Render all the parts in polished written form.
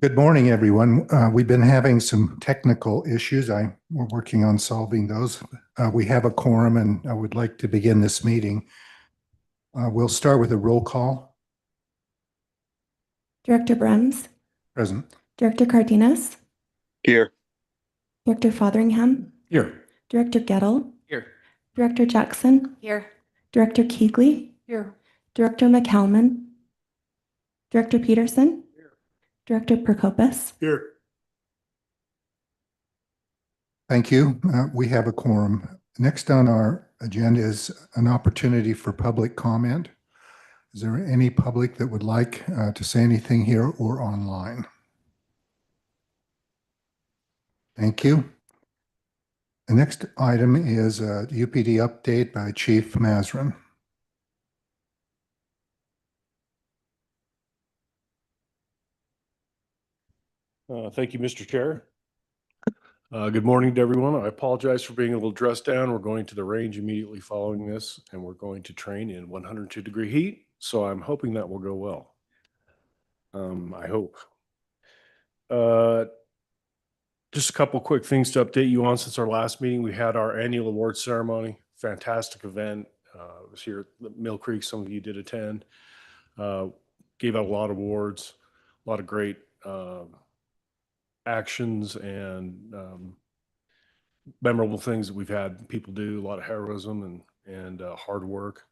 Good morning, everyone. We've been having some technical issues. We're working on solving those. We have a quorum and I would like to begin this meeting. We'll start with a roll call. Director Brems. Present. Director Cardenas. Here. Director Fotheringham. Here. Director Gettle. Here. Director Jackson. Here. Director Keegley. Here. Director McCalman. Director Peterson. Here. Director Prokopis. Here. Thank you. We have a quorum. Next on our agenda is an opportunity for public comment. Is there any public that would like to say anything here or online? Thank you. The next item is a UPD update by Chief Mazrin. Thank you, Mr. Chair. Good morning to everyone. I apologize for being a little dressed down. We're going to the range immediately following this, and we're going to train in 102-degree heat. So I'm hoping that will go well. I hope. Just a couple quick things to update you on. Since our last meeting, we had our annual award ceremony. Fantastic event. It was here at Mill Creek. Some of you did attend. Gave out a lot of awards, a lot of great actions and memorable things that we've had people do, a lot of heroism and hard work.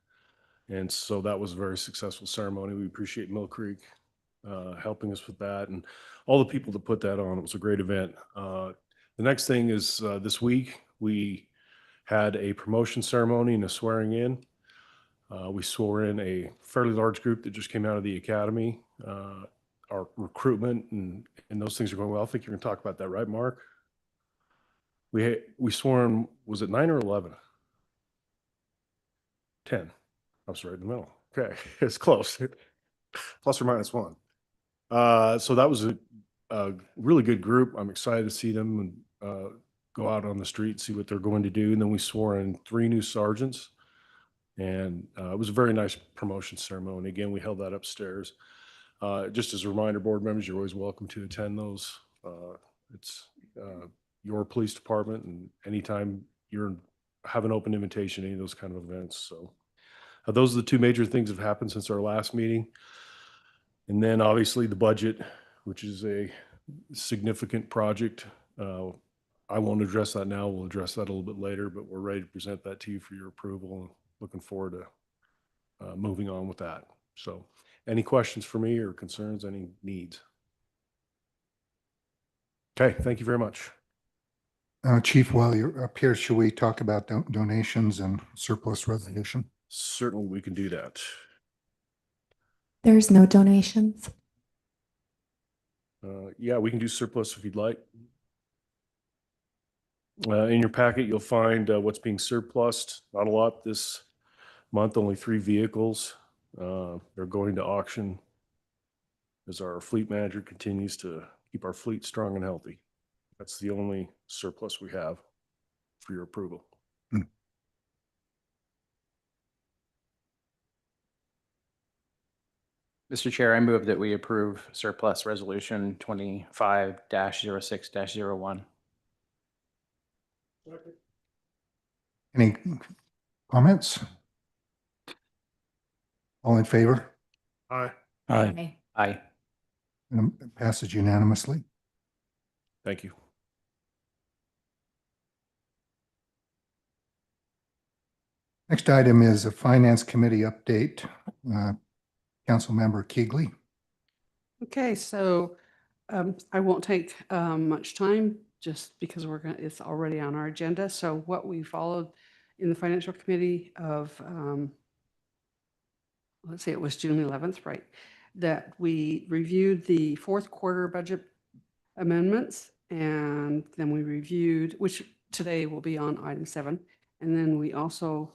And so that was a very successful ceremony. We appreciate Mill Creek helping us with that and all the people that put that on. It was a great event. The next thing is this week, we had a promotion ceremony and a swearing in. We swore in a fairly large group that just came out of the academy. Our recruitment and those things are going well. I think you're going to talk about that, right, Mark? We swore in, was it 9 or 11? 10. I was right in the middle. Okay, it's close. Plus or minus 1. So that was a really good group. I'm excited to see them and go out on the street and see what they're going to do. And then we swore in 3 new sergeants. And it was a very nice promotion ceremony. Again, we held that upstairs. Just as a reminder, board members, you're always welcome to attend those. It's your police department, and anytime you have an open invitation, any of those kind of events. So those are the 2 major things that have happened since our last meeting. And then obviously the budget, which is a significant project. I won't address that now. We'll address that a little bit later, but we're ready to present that to you for your approval. Looking forward to moving on with that. So any questions for me or concerns, any needs? Okay, thank you very much. Chief, while you're up here, should we talk about donations and surplus resolution? Certainly we can do that. There's no donations. Yeah, we can do surplus if you'd like. In your packet, you'll find what's being surplused. Not a lot this month, only 3 vehicles. They're going to auction as our fleet manager continues to keep our fleet strong and healthy. That's the only surplus we have for your approval. Mr. Chair, I move that we approve surplus resolution 25-06-01. Any comments? All in favor? Aye. Aye. Aye. And it passes unanimously. Thank you. Next item is a Finance Committee update. Councilmember Keegley. Okay, so I won't take much time just because it's already on our agenda. So what we followed in the Financial Committee of, let's say it was June 11th, right? That we reviewed the 4th quarter budget amendments, and then we reviewed, which today will be on item 7. And then we also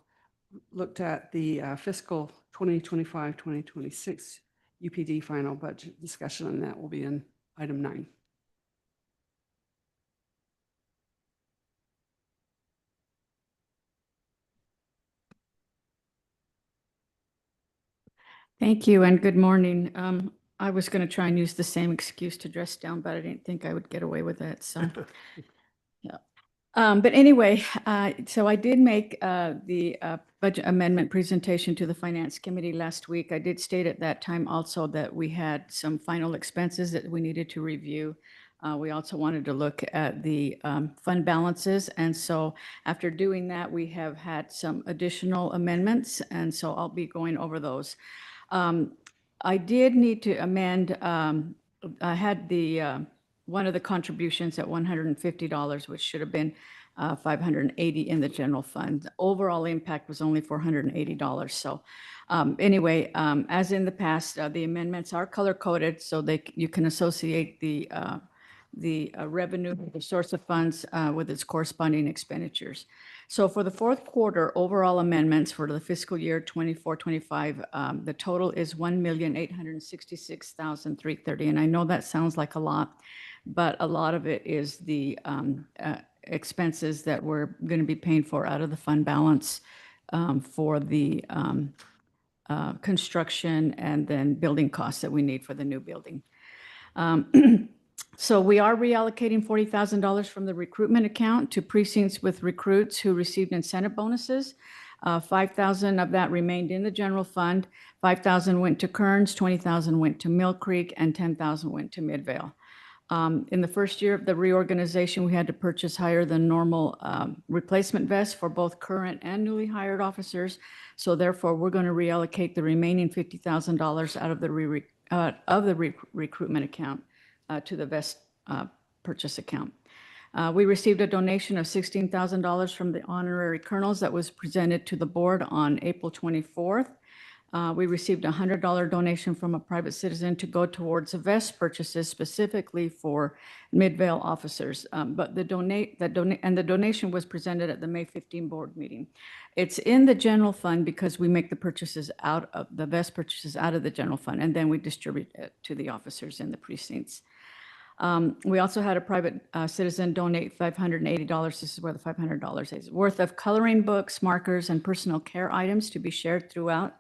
looked at the fiscal 2025-2026 UPD final budget discussion, and that will be in item 9. Thank you and good morning. I was going to try and use the same excuse to dress down, but I didn't think I would get away with it. So, yeah. But anyway, so I did make the budget amendment presentation to the Finance Committee last week. I did state at that time also that we had some final expenses that we needed to review. We also wanted to look at the fund balances. And so after doing that, we have had some additional amendments. And so I'll be going over those. I did need to amend, I had the, one of the contributions at $150, which should have been 580 in the general fund. The overall impact was only $480. So anyway, as in the past, the amendments are color coded so you can associate the revenue, the source of funds with its corresponding expenditures. So for the fourth quarter, overall amendments for the fiscal year 24-25, the total is $1,866,330. And I know that sounds like a lot, but a lot of it is the expenses that we're going to be paying for out of the fund balance for the construction and then building costs that we need for the new building. So we are reallocating $40,000 from the recruitment account to precincts with recruits who received incentive bonuses. 5,000 of that remained in the general fund. 5,000 went to Kearns, 20,000 went to Mill Creek, and 10,000 went to Midvale. In the first year of the reorganization, we had to purchase higher than normal replacement vests for both current and newly hired officers. So therefore, we're going to reallocate the remaining $50,000 out of the recruitment account to the vest purchase account. We received a donation of $16,000 from the honorary colonels that was presented to the board on April 24th. We received a $100 donation from a private citizen to go towards the vest purchases specifically for Midvale officers. But the donation was presented at the May 15 board meeting. It's in the general fund because we make the purchases out of the vest purchases out of the general fund, and then we distribute it to the officers in the precincts. We also had a private citizen donate $580. This is where the $500 is worth of coloring books, markers, and personal care items to be shared throughout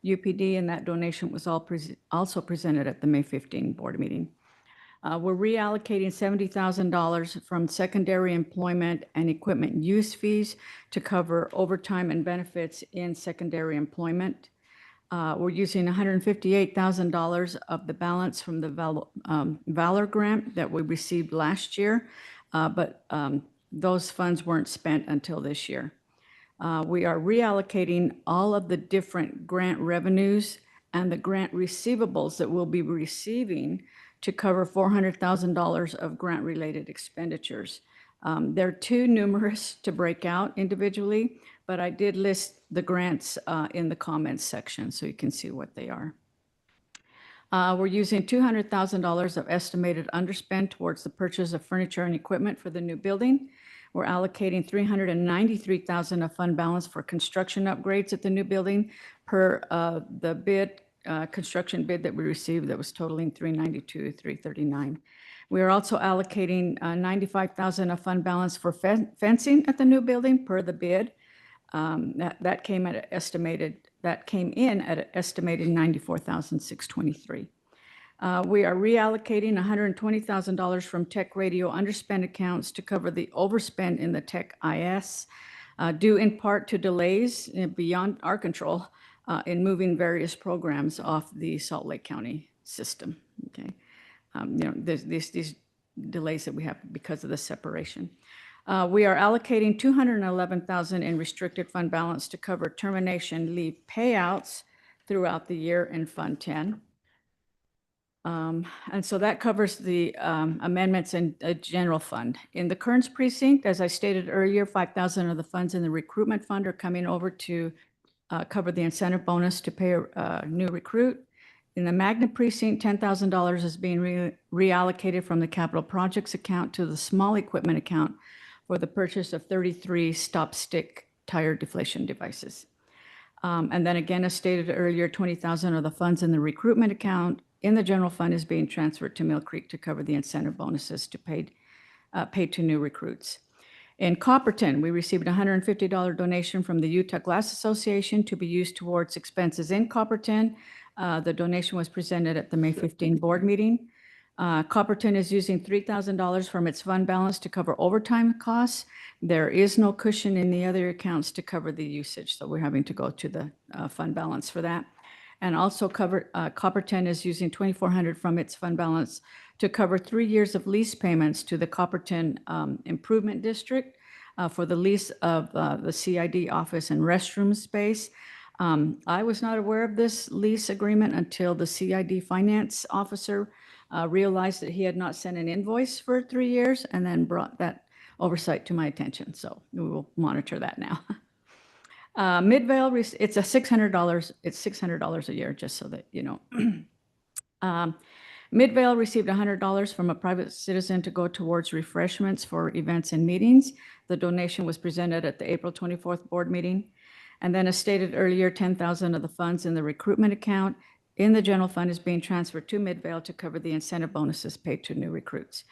UPD, and that donation was also presented at the May 15 board meeting. We're reallocating $70,000 from secondary employment and equipment use fees to cover overtime and benefits in secondary employment. We're using $158,000 of the balance from the Valor grant that we received last year, but those funds weren't spent until this year. We are reallocating all of the different grant revenues and the grant receivables that we'll be receiving to cover $400,000 of grant-related expenditures. They're too numerous to break out individually, but I did list the grants in the comments section so you can see what they are. We're using $200,000 of estimated underspend towards the purchase of furniture and equipment for the new building. We're allocating $393,000 of fund balance for construction upgrades at the new building per the bid, construction bid that we received that was totaling $392,339. We are also allocating $95,000 of fund balance for fencing at the new building per the bid. That came in at an estimated $94,623. We are reallocating $120,000 from tech radio underspend accounts to cover the overspend in the tech IS, due in part to delays beyond our control in moving various programs off the Salt Lake County system. Okay, there's these delays that we have because of the separation. We are allocating $211,000 in restricted fund balance to cover termination leave payouts throughout the year in Fund 10. And so that covers the amendments in the general fund. In the Kearns precinct, as I stated earlier, $5,000 of the funds in the recruitment fund are coming over to cover the incentive bonus to pay a new recruit. In the Magna precinct, $10,000 is being reallocated from the capital projects account to the small equipment account for the purchase of 33 stop stick tire deflation devices. And then again, as stated earlier, $20,000 of the funds in the recruitment account in the general fund is being transferred to Mill Creek to cover the incentive bonuses to paid to new recruits. In Copperton, we received a $150 donation from the Utah Glass Association to be used towards expenses in Copperton. The donation was presented at the May 15 board meeting. Copperton is using $3,000 from its fund balance to cover overtime costs. There is no cushion in the other accounts to cover the usage, so we're having to go to the fund balance for that. And also Copperton is using $2,400 from its fund balance to cover 3 years of lease payments to the Copperton Improvement District for the lease of the CID office and restroom space. I was not aware of this lease agreement until the CID finance officer realized that he had not sent an invoice for 3 years and then brought that oversight to my attention. So we will monitor that now. Midvale, it's a $600. It's $600 a year, just so that you know. Midvale received $100 from a private citizen to go towards refreshments for events and meetings. The donation was presented at the April 24th board meeting. And then as stated earlier, 10,000 of the funds in the recruitment account in the general fund is being transferred to Midvale to cover the incentive bonuses paid to new recruits.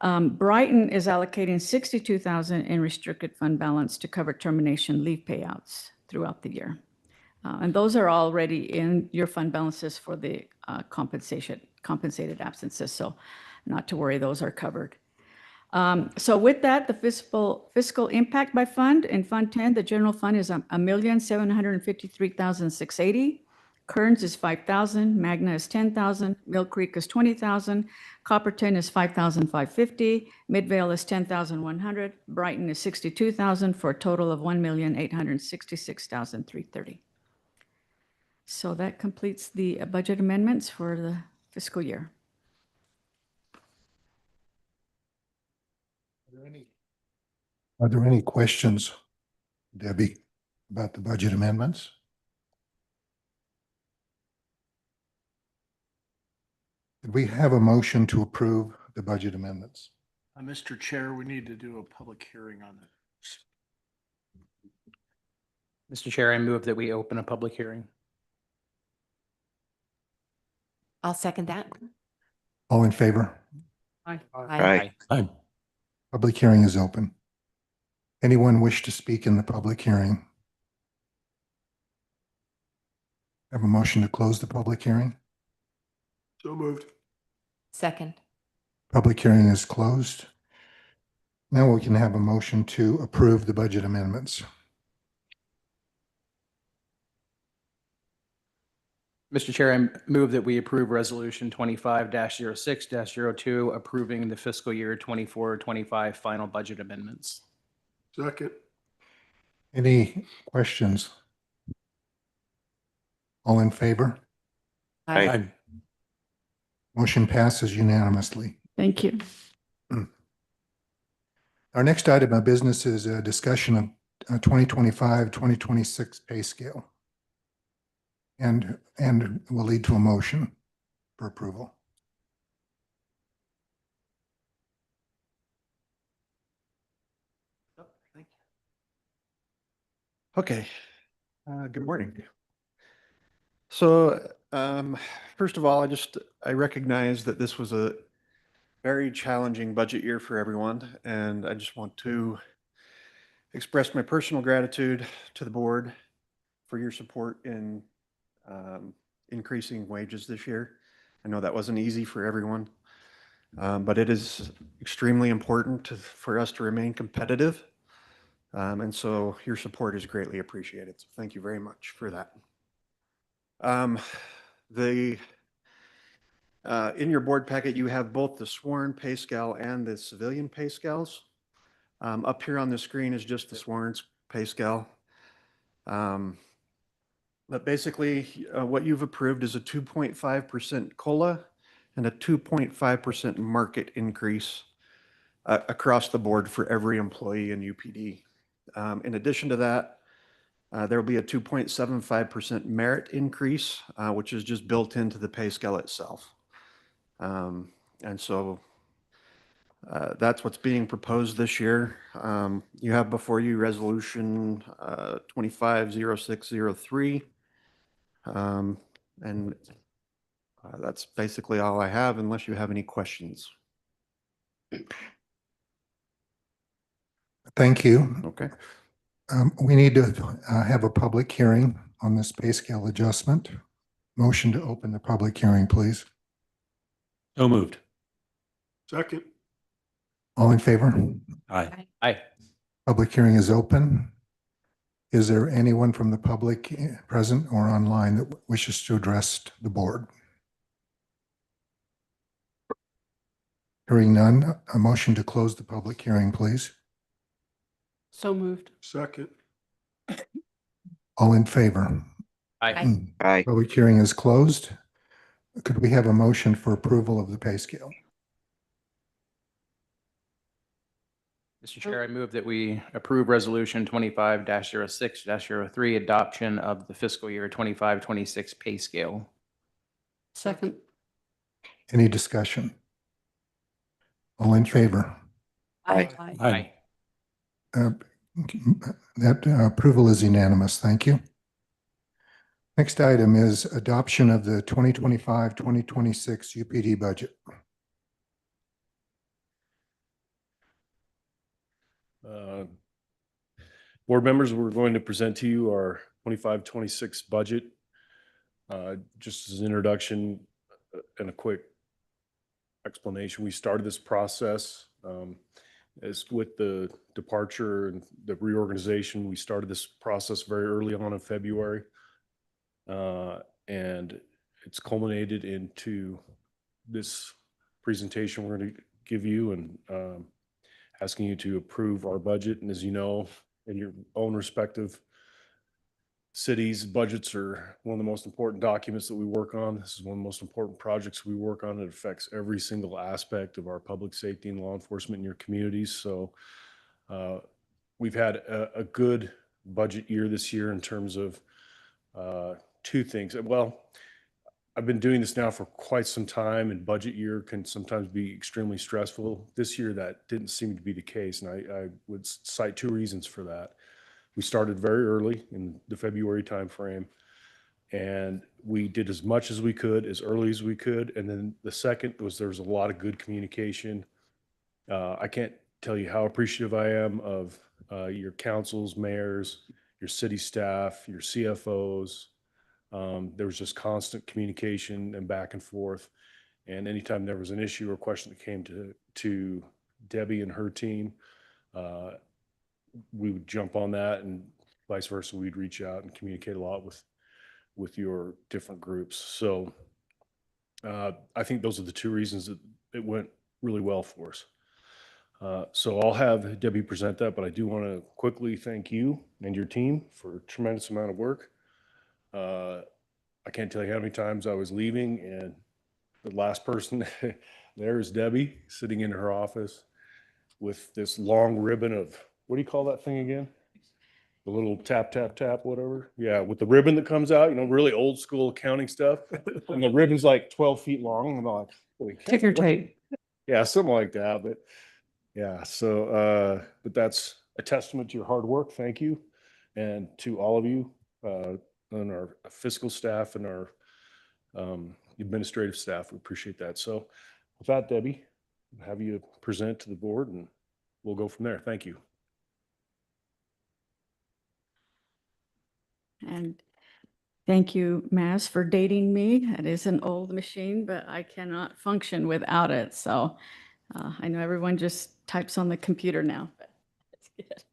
Brighton is allocating 62,000 in restricted fund balance to cover termination leave payouts throughout the year. And those are already in your fund balances for the compensated absences. So not to worry, those are covered. So with that, the fiscal impact by fund, in Fund 10, the general fund is $1,753,680. Kearns is 5,000, Magna is 10,000, Mill Creek is 20,000, Copperton is 5,550, Midvale is 10,100, Brighton is 62,000 for a total of $1,866,330. So that completes the budget amendments for the fiscal year. Are there any questions, Debbie, about the budget amendments? Did we have a motion to approve the budget amendments? Mr. Chair, we need to do a public hearing on this. Mr. Chair, I move that we open a public hearing. I'll second that. All in favor? Aye. Aye. Public hearing is open. Anyone wish to speak in the public hearing? Have a motion to close the public hearing? So moved. Second. Public hearing is closed. Now we can have a motion to approve the budget amendments. Mr. Chair, I move that we approve Resolution 25-06-02, approving the fiscal year 24-25 final budget amendments. Second. Any questions? All in favor? Aye. Motion passes unanimously. Thank you. Our next item of business is a discussion of 2025-2026 pay scale. And will lead to a motion for approval. Okay, good morning. So, first of all, I recognize that this was a very challenging budget year for everyone, and I just want to express my personal gratitude to the board for your support in increasing wages this year. I know that wasn't easy for everyone, but it is extremely important for us to remain competitive. And so your support is greatly appreciated. So thank you very much for that. In your board packet, you have both the sworn pay scale and the civilian pay scales. Up here on the screen is just the sworn pay scale. But basically, what you've approved is a 2.5% COLA and a 2.5% market increase across the board for every employee in UPD. In addition to that, there will be a 2.75% merit increase, which is just built into the pay scale itself. And so that's what's being proposed this year. You have before you Resolution 25-0603. And that's basically all I have, unless you have any questions. Thank you. Okay. We need to have a public hearing on this pay scale adjustment. Motion to open the public hearing, please. So moved. Second. All in favor? Aye. Aye. Public hearing is open. Is there anyone from the public present or online that wishes to address the board? Hearing none, a motion to close the public hearing, please. So moved. Second. All in favor? Aye. Aye. Public hearing is closed. Could we have a motion for approval of the pay scale? Mr. Chair, I move that we approve Resolution 25-06-03, adoption of the fiscal year 25-26 pay scale. Second. Any discussion? All in favor? Aye. Aye. That approval is unanimous. Thank you. Next item is adoption of the 2025-2026 UPD budget. Board members, we're going to present to you our 25-26 budget. Just as an introduction and a quick explanation, we started this process as with the departure and the reorganization. We started this process very early on in February, and it's culminated into this presentation we're going to give you and asking you to approve our budget. And as you know, in your own respective cities, budgets are one of the most important documents that we work on. This is one of the most important projects we work on. It affects every single aspect of our public safety and law enforcement in your communities. So we've had a good budget year this year in terms of two things. Well, I've been doing this now for quite some time, and budget year can sometimes be extremely stressful. This year, that didn't seem to be the case, and I would cite two reasons for that. We started very early in the February timeframe, and we did as much as we could, as early as we could. And then the second was there was a lot of good communication. I can't tell you how appreciative I am of your councils, mayors, your city staff, your CFOs. There was just constant communication and back and forth. And anytime there was an issue or question that came to Debbie and her team, we would jump on that, and vice versa. We'd reach out and communicate a lot with your different groups. So I think those are the two reasons that it went really well for us. So I'll have Debbie present that, but I do want to quickly thank you and your team for a tremendous amount of work. I can't tell you how many times I was leaving and the last person there is Debbie sitting in her office with this long ribbon of, what do you call that thing again? The little tap, tap, tap, whatever. Yeah, with the ribbon that comes out, really old school accounting stuff. And the ribbon's like 12 feet long. I'm like, holy cow. Ticker tape. Yeah, something like that. But yeah, so, but that's a testament to your hard work. Thank you. And to all of you, and our fiscal staff and our administrative staff. We appreciate that. So with that, Debbie, I'll have you present to the board and we'll go from there. Thank you. And thank you, Maz, for dating me. It is an old machine, but I cannot function without it. So I know everyone just types on the computer now, but it's good.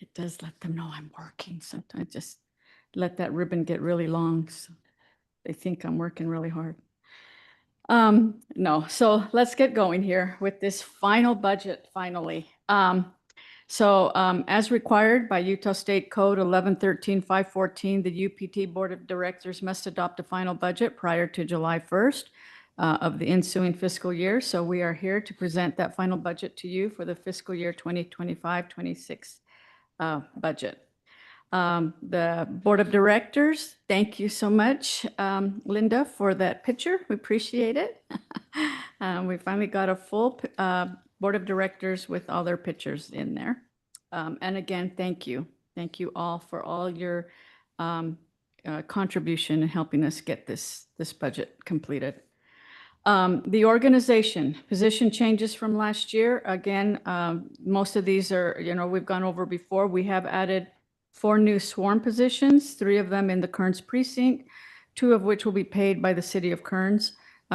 It does let them know I'm working. Sometimes just let that ribbon get really long, so they think I'm working really hard. No, so let's get going here with this final budget, finally. As required by Utah State Code 1113-514, the UPT Board of Directors must adopt a final budget prior to July 1st of the ensuing fiscal year. So we are here to present that final budget to you for the fiscal year 2025-26 budget. The Board of Directors, thank you so much, Linda, for that picture. We appreciate it. We finally got a full Board of Directors with all their pictures in there. And again, thank you. Thank you all for all your contribution in helping us get this budget completed. The organization, position changes from last year. Again, most of these are, we've gone over before. We have added 4 new sworn positions, 3 of them in the Kearns precinct, 2 of which will be paid by the city of Kearns.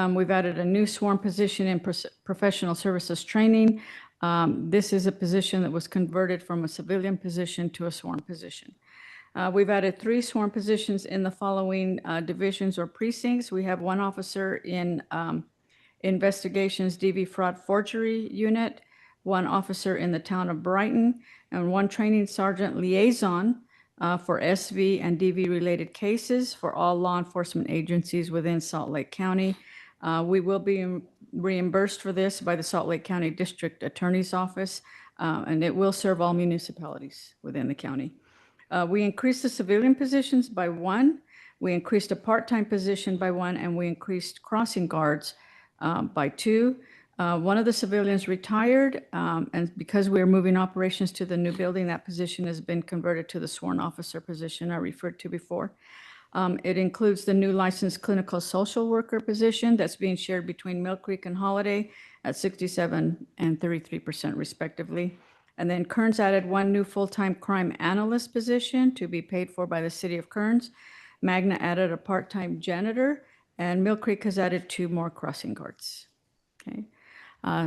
We've added a new sworn position in professional services training. This is a position that was converted from a civilian position to a sworn position. We've added 3 sworn positions in the following divisions or precincts. We have 1 officer in investigations DV fraud forgery unit, 1 officer in the town of Brighton, and 1 training sergeant liaison for SV and DV related cases for all law enforcement agencies within Salt Lake County. We will be reimbursed for this by the Salt Lake County District Attorney's Office, and it will serve all municipalities within the county. We increased the civilian positions by 1. We increased a part-time position by 1, and we increased crossing guards by 2. One of the civilians retired, and because we are moving operations to the new building, that position has been converted to the sworn officer position I referred to before. It includes the new licensed clinical social worker position that's being shared between Mill Creek and Holiday at 67% and 33% respectively. And then Kearns added 1 new full-time crime analyst position to be paid for by the city of Kearns. Magna added a part-time janitor, and Mill Creek has added 2 more crossing guards. Okay.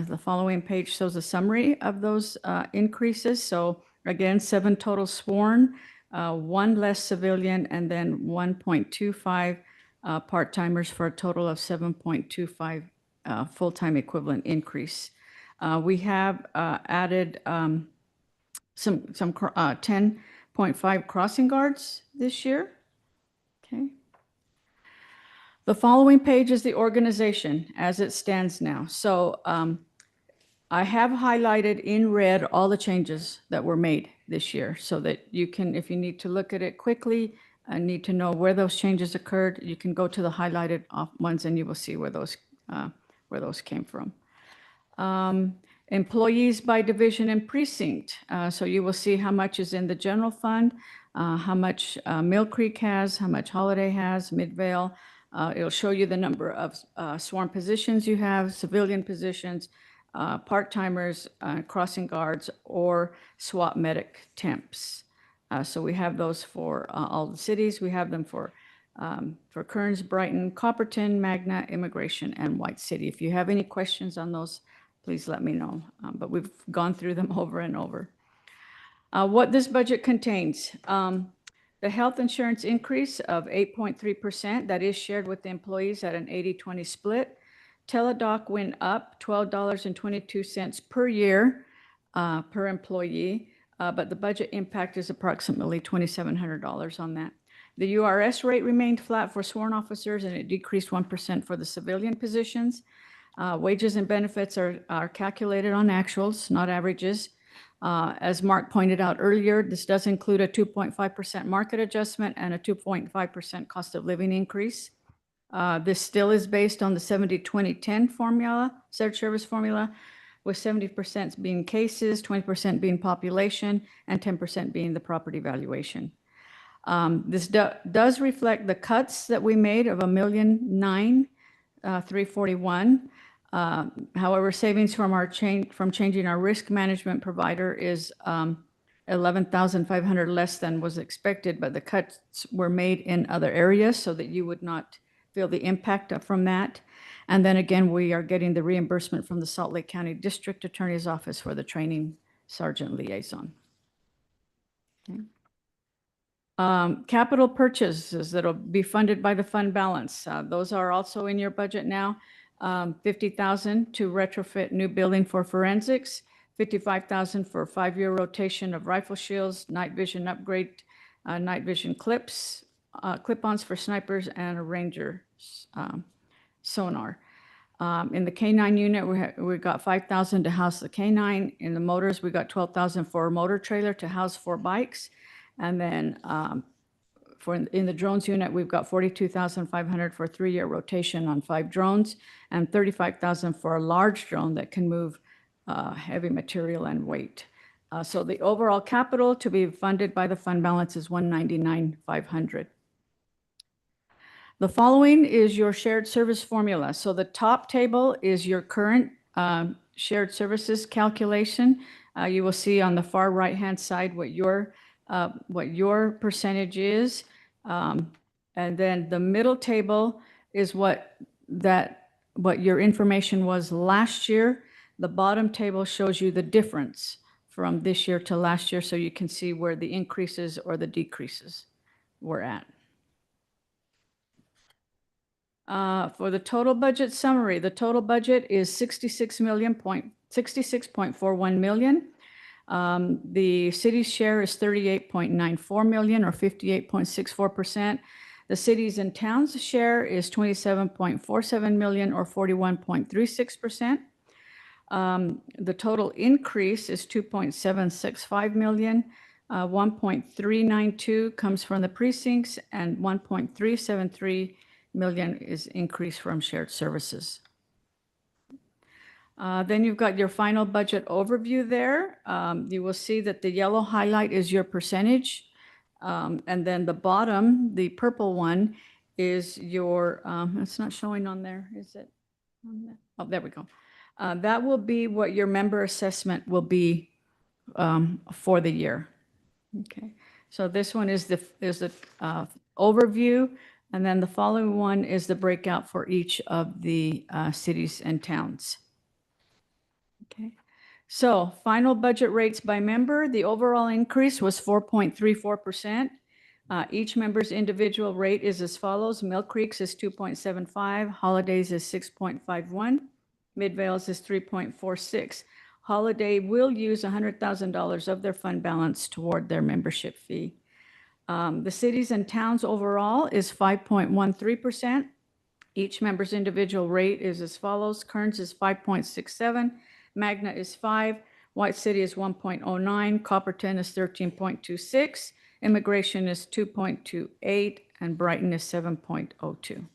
The following page shows a summary of those increases. So again, 7 total sworn, 1 less civilian, and then 1.25 part-timers for a total of 7.25 full-time equivalent increase. We have added some 10.5 crossing guards this year. Okay. The following page is the organization as it stands now. So I have highlighted in red all the changes that were made this year so that you can, if you need to look at it quickly and need to know where those changes occurred, you can go to the highlighted ones and you will see where those came from. Employees by division and precinct. So you will see how much is in the general fund, how much Mill Creek has, how much Holiday has, Midvale. It'll show you the number of sworn positions you have, civilian positions, part-timers, crossing guards, or SWAT medic temps. So we have those for all the cities. We have them for Kearns, Brighton, Copperton, Magna, Immigration, and White City. If you have any questions on those, please let me know. But we've gone through them over and over. What this budget contains. The health insurance increase of 8.3%, that is shared with the employees at an 80-20 split. Teledoc went up $12.22 per year per employee, but the budget impact is approximately $2,700 on that. The URS rate remained flat for sworn officers, and it decreased 1% for the civilian positions. Wages and benefits are calculated on actuals, not averages. As Mark pointed out earlier, this does include a 2.5% market adjustment and a 2.5% cost of living increase. This still is based on the 70-20-10 formula, shared service formula, with 70% being cases, 20% being population, and 10% being the property valuation. This does reflect the cuts that we made of $1,009,341. However, savings from changing our risk management provider is $11,500 less than was expected, but the cuts were made in other areas so that you would not feel the impact from that. And then again, we are getting the reimbursement from the Salt Lake County District Attorney's Office for the training sergeant liaison. Okay. Capital purchases that'll be funded by the fund balance. Those are also in your budget now. $50,000 to retrofit new building for forensics, $55,000 for 5-year rotation of rifle shields, night vision upgrade, night vision clip-ons for snipers, and a ranger sonar. In the K9 unit, we got $5,000 to house the K9. In the motors, we got $12,000 for a motor trailer to house 4 bikes. And then in the drones unit, we've got $42,500 for a 3-year rotation on 5 drones and $35,000 for a large drone that can move heavy material and weight. So the overall capital to be funded by the fund balance is $199,500. The following is your shared service formula. So the top table is your current shared services calculation. You will see on the far right-hand side what your percentage is. And then the middle table is what your information was last year. The bottom table shows you the difference from this year to last year, so you can see where the increases or the decreases were at. For the total budget summary, the total budget is 66.41 million. The city's share is 38.94 million, or 58.64%. The cities and towns share is 27.47 million, or 41.36%. The total increase is 2.765 million. 1.392 comes from the precincts, and 1.373 million is increase from shared services. Then you've got your final budget overview there. You will see that the yellow highlight is your percentage. And then the bottom, the purple one, is your, it's not showing on there, is it? Oh, there we go. That will be what your member assessment will be for the year. Okay, so this one is the overview, and then the following one is the breakout for each of the cities and towns. Okay, so final budget rates by member. The overall increase was 4.34%. Each member's individual rate is as follows. Mill Creek's is 2.75, Holidays is 6.51, Midvale's is 3.46. Holiday will use $100,000 of their fund balance toward their membership fee. The cities and towns overall is 5.13%. Each member's individual rate is as follows. Kearns is 5.67, Magna is 5, White City is 1.09, Copperton is 13.26, Immigration is 2.28, and Brighton is 7.02.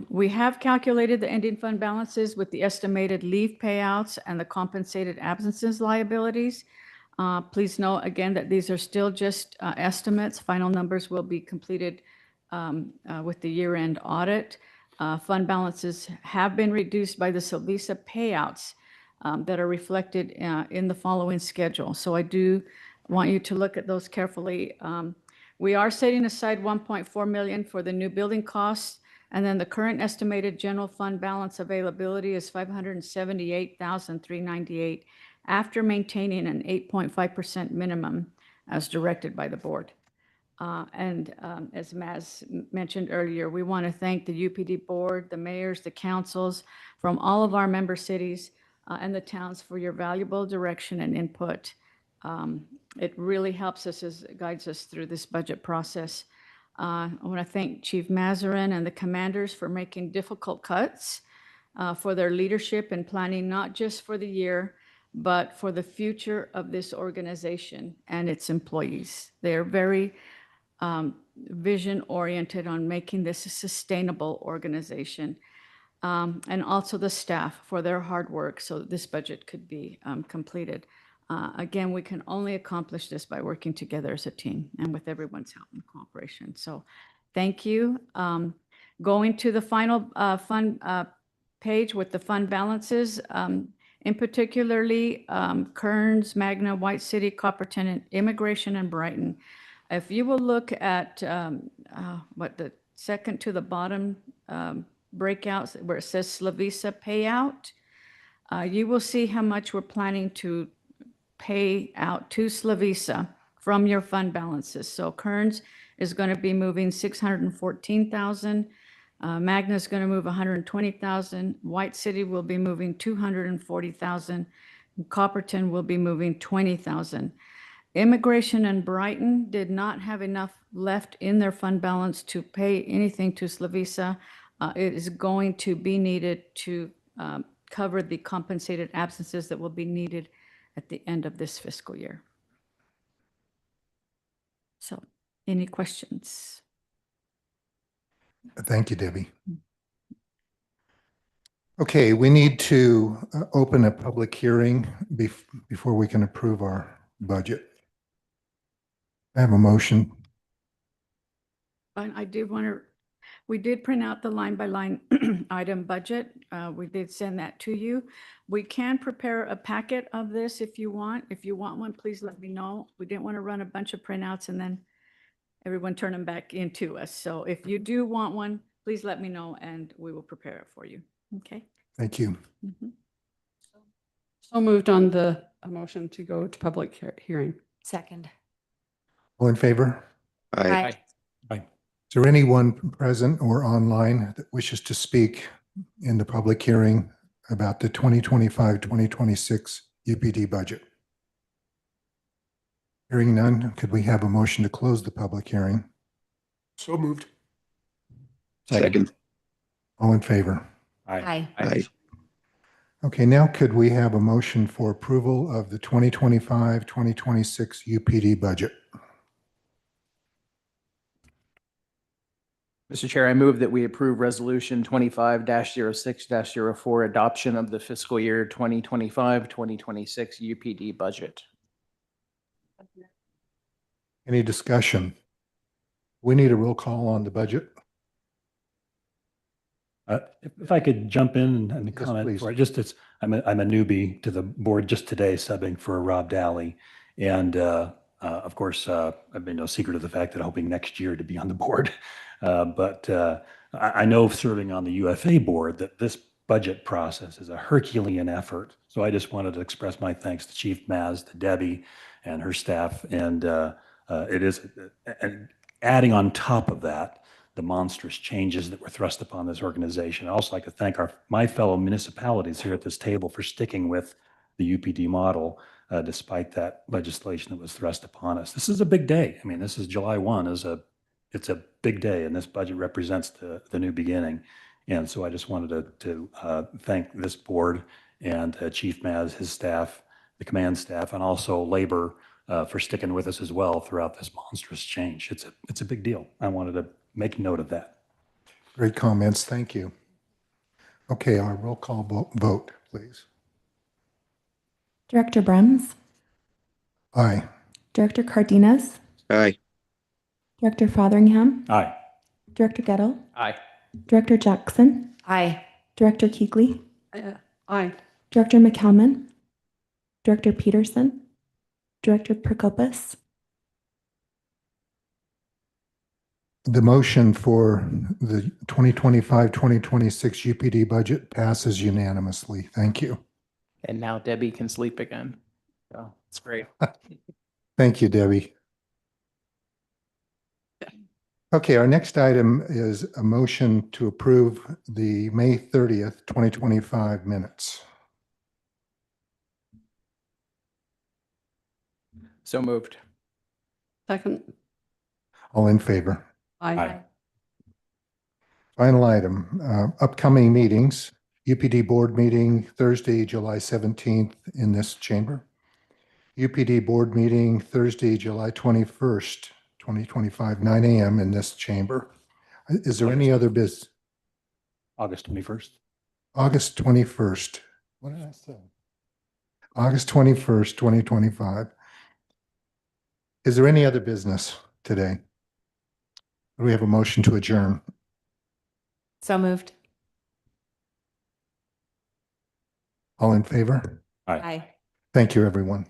We have calculated the ending fund balances with the estimated leave payouts and the compensated absences liabilities. Please note again that these are still just estimates. Final numbers will be completed with the year-end audit. Fund balances have been reduced by the Sylvisa payouts that are reflected in the following schedule. So I do want you to look at those carefully. We are setting aside 1.4 million for the new building costs, and then the current estimated general fund balance availability is 578,398 after maintaining an 8.5% minimum as directed by the board. As Maz mentioned earlier, we want to thank the UPD board, the mayors, the councils from all of our member cities and the towns for your valuable direction and input. It really helps us as it guides us through this budget process. I want to thank Chief Mazarin and the commanders for making difficult cuts, for their leadership and planning, not just for the year, but for the future of this organization and its employees. They are very vision-oriented on making this a sustainable organization. And also the staff for their hard work so that this budget could be completed. Again, we can only accomplish this by working together as a team and with everyone's help and cooperation. So thank you. Going to the final fund page with the fund balances, in particularly Kearns, Magna, White City, Copperton, and Immigration, and Brighton. If you will look at the second to the bottom breakouts where it says Slavisa payout, you will see how much we're planning to pay out to Slavisa from your fund balances. So Kearns is going to be moving 614,000. Magna is going to move 120,000. White City will be moving 240,000. Copperton will be moving 20,000. Immigration and Brighton did not have enough left in their fund balance to pay anything to Slavisa. It is going to be needed to cover the compensated absences that will be needed at the end of this fiscal year. So, any questions? Thank you, Debbie. Okay, we need to open a public hearing before we can approve our budget. I have a motion. I did want to, we did print out the line by line item budget. We did send that to you. We can prepare a packet of this if you want. If you want one, please let me know. We didn't want to run a bunch of printouts and then everyone turn them back into us. So if you do want one, please let me know and we will prepare it for you. Okay? Thank you. Mhm. So moved on the motion to go to public hearing. Second. All in favor? Aye. Aye. Is there anyone present or online that wishes to speak in the public hearing about the 2025-2026 UPD budget? Hearing none, could we have a motion to close the public hearing? So moved. Second. All in favor? Aye. Aye. Okay, now could we have a motion for approval of the 2025-2026 UPD budget? Mr. Chair, I move that we approve Resolution 25-06-04, adoption of the fiscal year 2025-2026 UPD budget. Any discussion? We need a roll call on the budget. If I could jump in and Yes, comment please. for it, I'm a newbie to the board just today, subbing for Rob Daly. And of course, I've been no secret of the fact that I'm hoping next year to be on the board. But I know serving on the UFA board that this budget process is a Herculean effort. So I just wanted to express my thanks to Chief Maz, to Debbie and her staff. And it is, and adding on top of that, the monstrous changes that were thrust upon this organization. I also like to thank my fellow municipalities here at this table for sticking with the UPD model, despite that legislation that was thrust upon us. This is a big day. I mean, this is July 1 it's a big day, and this budget represents the new beginning. And so I just wanted to thank this board and Chief Maz, his staff, the command staff, and also labor for sticking with us as well throughout this monstrous change. It's a big deal. I wanted to make note of that. Great comments. Thank you. Okay, our roll call vote, please. Director Brems, Aye. Director Cardenas, Aye. Director Fotheringham, Aye. Director Gettle, Aye. Director Jackson, Aye. Director Keegley, Aye. Director McCalman, Director Peterson, Director Prokopis, The motion for the 2025-2026 UPD budget passes unanimously. Thank you. And now Debbie can sleep again. So it's great. Thank you, Debbie. Okay, our next item is a motion to approve the May 30th, 2025 minutes. So moved. Second. All in favor? Aye. Final item, upcoming meetings, UPD board meeting Thursday, July 17th in this chamber. UPD board meeting Thursday, July 21st, 2025, 9 a.m. in this chamber. Is there any other business? August 21st. August 21st. What did I say? August 21st, 2025. Is there any other business today? Do we have a motion to adjourn? So moved. All in favor? Aye. Thank you, everyone.